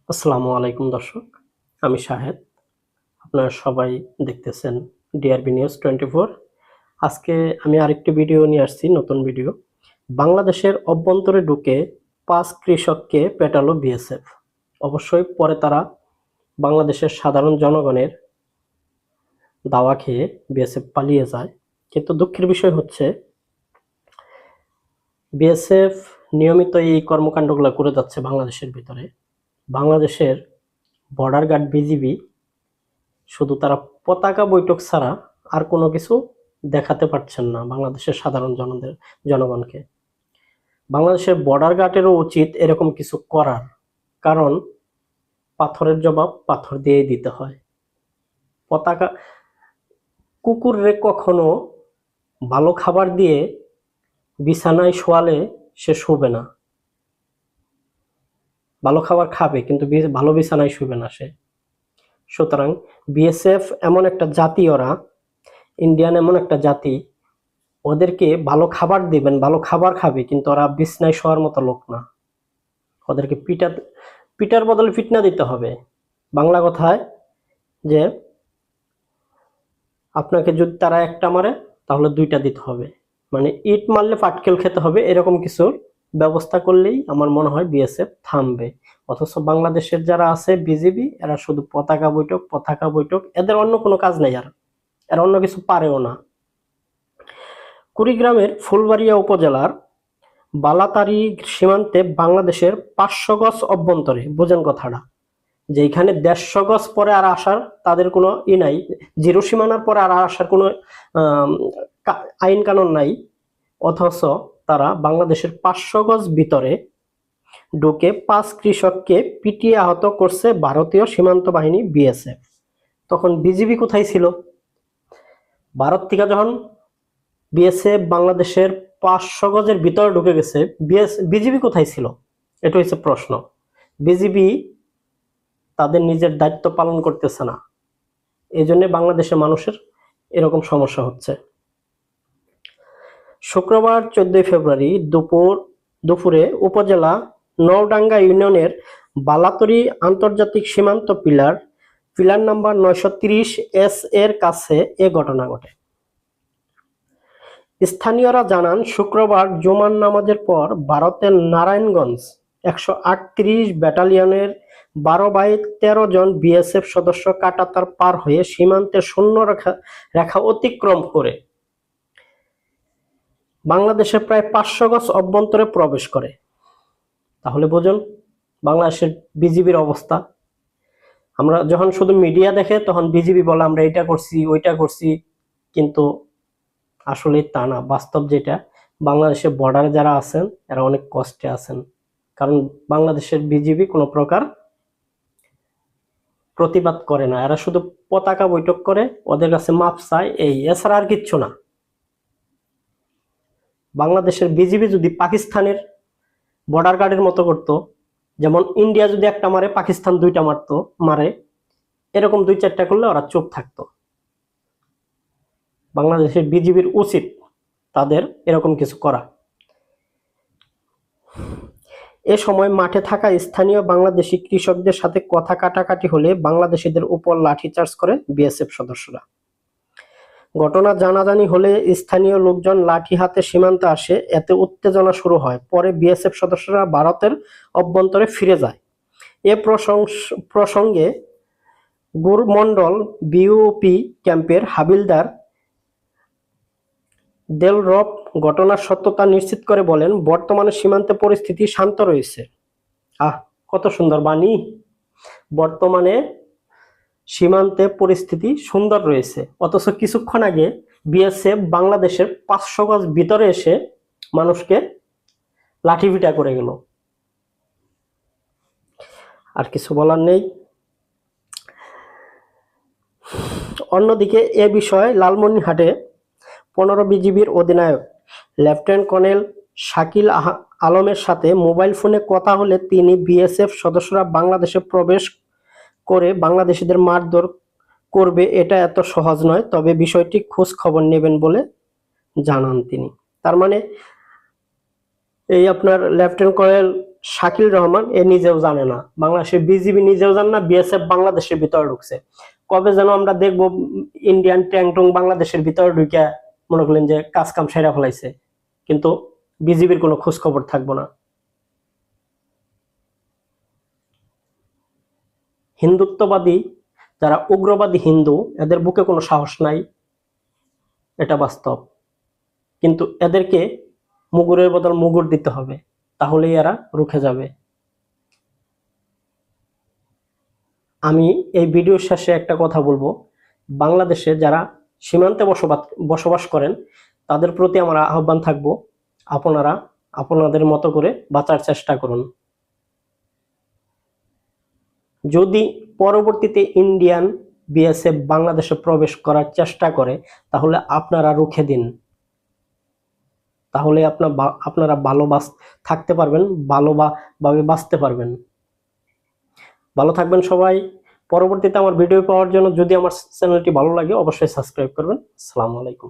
আসসালামু আলাইকুম দর্শক, আমি শাহেদ। আপনারা সবাই দেখতেছেন ডিআরবি নিউজ 24। আজকে আমি আরেকটি ভিডিও নিয়ে আসছি, নতুন ভিডিও। বাংলাদেশের অভ্যন্তরে ঢুকে 5 কৃষককে পেটালো বিএসএফ। অবশ্যই পরে তারা বাংলাদেশের সাধারণ জনগণের দাওয়া খেয়ে বিএসএফ পালিয়ে যায়। কিন্তু দুঃখের বিষয় হচ্ছে বিএসএফ নিয়মিত এই কর্মকাণ্ডগুলো করে যাচ্ছে বাংলাদেশের ভিতরে। বাংলাদেশের বর্ডার গার্ড বিজিবি শুধু তারা পতাকা বৈঠক ছাড়া আর কোনো কিছু দেখাতে পারছেন না বাংলাদেশের সাধারণ জনগণকে। বাংলাদেশের বর্ডার গার্ডেরও উচিত এরকম কিছু করার, কারণ পাথরের জবাব পাথর দিয়েই দিতে হয়। পতাকা কুকুররে কখনো ভালো খাবার দিয়ে বিছানায় শোয়ালে সে শুবে না, ভালো খাবার খাবে কিন্তু ভালো বিছানায় শুবে না সে। সুতরাং বিএসএফ এমন একটা জাতি, ওরা ইন্ডিয়ান এমন একটা জাতি, ওদেরকে ভালো খাবার দিবেন, ভালো খাবার খাবে, কিন্তু ওরা বিছনায় শোয়ার মতো লোক না। ওদেরকে পিটার বদলে ফিটনা দিতে হবে। বাংলা কথায় যে আপনাকে যদি তারা একটা মারে তাহলে দুইটা দিতে হবে, মানে ইট মারলে পাটকেল খেতে হবে, এরকম কিছুর ব্যবস্থা করলেই আমার মনে হয় বিএসএফ থামবে। অথচ বাংলাদেশের যারা আছে বিজিবি, এরা শুধু পতাকা বৈঠক, এদের অন্য কোনো কাজ নেই, আর এরা অন্য কিছু পারেও না। কুড়িগ্রামের ফুলবাড়িয়া উপজেলার বালাতারি সীমান্তে বাংলাদেশের 500 গজ অভ্যন্তরে, বোঝেন কথাটা, যে এখানে 150 গজ পরে আর আসার তাদের কোনো নাই, জিরো সীমানার পরে আর আসার কোনো আইন কানুন নাই। অথচ তারা বাংলাদেশের 500 গজ ভিতরে ঢুকে 5 কৃষককে পিটিয়ে আহত করছে ভারতীয় সীমান্ত বাহিনী বিএসএফ। তখন বিজিবি কোথায় ছিল? ভারত থেকে যখন বিএসএফ বাংলাদেশের 500 গজের ভিতরে ঢুকে গেছে, বিজিবি কোথায় ছিল? এটা হচ্ছে প্রশ্ন। বিজিবি তাদের নিজের দায়িত্ব পালন করতেছে না, এই জন্য বাংলাদেশের মানুষের এরকম সমস্যা হচ্ছে। শুক্রবার 14 ফেব্রুয়ারি দুপুরে উপজেলা নওডাঙ্গা ইউনিয়নের বালাতরি আন্তর্জাতিক সীমান্ত পিলার নাম্বার 930 এস এর কাছে এ ঘটনা ঘটে। স্থানীয়রা জানান, শুক্রবার জুমার নামাজের পর ভারতের নারায়ণগঞ্জ 138 ব্যাটালিয়নের 12/13 জন বিএসএফ সদস্য কাঁটাতার পার হয়ে সীমান্তের শূন্য রেখা অতিক্রম করে বাংলাদেশের প্রায় 500 গজ অভ্যন্তরে প্রবেশ করে। তাহলে বুঝুন বাংলাদেশের বিজিবির অবস্থা। আমরা যখন শুধু মিডিয়া দেখে তখন বিজিবি বলে আমরা এটা করছি ওইটা করছি, কিন্তু আসলে তা না। বাস্তব যেটা, বাংলাদেশের বর্ডারে যারা আছেন এরা অনেক কষ্টে আছেন, কারণ বাংলাদেশের বিজিবি কোনো প্রকার প্রতিবাদ করে না। এরা শুধু পতাকা বৈঠক করে, ওদের কাছে মাপ চায়, এছাড়া আর কিচ্ছু না। বাংলাদেশের বিজিবি যদি পাকিস্তানের বর্ডার গার্ডের মতো করতো, যেমন ইন্ডিয়া যদি একটা মারে পাকিস্তান দুইটা মারে, এরকম 2-4টা করলে ওরা চুপ থাকতো। বাংলাদেশের বিজিবির উচিত তাদের এরকম কিছু করা। এ সময় মাঠে থাকা স্থানীয় বাংলাদেশি কৃষকদের সাথে কথা কাটাকাটি হলে বাংলাদেশিদের উপর লাঠিচার্জ করে বিএসএফ সদস্যরা। ঘটনা জানাজানি হলে স্থানীয় লোকজন লাঠি হাতে সীমান্তে আসে, এতে উত্তেজনা শুরু হয়। পরে বিএসএফ সদস্যরা ভারতের অভ্যন্তরে ফিরে যায়। এ প্রসঙ্গে গুরমন্ডল বিওপি ক্যাম্পের হাবিলদার দেলরব ঘটনার সত্যতা নিশ্চিত করে বলেন, বর্তমানে সীমান্তে পরিস্থিতি শান্ত রয়েছে। কত সুন্দর বাণী! বর্তমানে সীমান্তে পরিস্থিতি সুন্দর রয়েছে, অথচ কিছুক্ষণ আগে বিএসএফ বাংলাদেশের 500 গজ ভিতরে এসে মানুষকে লাঠিপিটা করে গেল। আর কিছু বলার নেই। অন্যদিকে এ বিষয়ে লালমনিরহাটে 15 বিজিবির অধিনায়ক লেফটেন্যান্ট কর্নেল শাকিল আলমের সাথে মোবাইল ফোনে কথা হলে তিনি বিএসএফ সদস্যরা বাংলাদেশে প্রবেশ করে বাংলাদেশিদের মারধর করবে এটা এত সহজ নয়, তবে বিষয়টি খোঁজ খবর নেবেন বলে জানান তিনি। তার মানে এই আপনার লেফটেন্যান্ট কর্নেল শাকিল রহমান এ নিজেও জানে না, বাংলাদেশের বিজিবি নিজেও জানে না, বিএসএফ বাংলাদেশের ভিতরে ঢুকছে। কবে যেন আমরা দেখবো ইন্ডিয়ান ট্যাঙ্ক টুং বাংলাদেশের ভিতরে ঢুকে মনে করলেন যে কাজ কাম সেরা ফেলাইছে, কিন্তু বিজিবির কোনো খোঁজ খবর থাকবো না। হিন্দুত্ববাদী যারা উগ্রবাদী হিন্দু, এদের বুকে কোনো সাহস নাই, এটা বাস্তব। কিন্তু এদেরকে মুগুরের বদল মুগুর দিতে হবে, তাহলেই এরা রুখে যাবে। আমি এই ভিডিওর শেষে একটা কথা বলবো, বাংলাদেশে যারা সীমান্তে বসবাস করেন তাদের প্রতি আমার আহ্বান থাকবো, আপনারা আপনাদের মতো করে বাঁচার চেষ্টা করুন। যদি পরবর্তীতে ইন্ডিয়ান বিএসএফ বাংলাদেশে প্রবেশ করার চেষ্টা করে তাহলে আপনারা রুখে দিন, তাহলে আপনারা ভালো থাকতে পারবেন, ভালোভাবে বাঁচতে পারবেন। ভালো থাকবেন সবাই। পরবর্তীতে আমার ভিডিও পাওয়ার জন্য যদি আমার চ্যানেলটি ভালো লাগে অবশ্যই সাবস্ক্রাইব করবেন। আসসালামু আলাইকুম।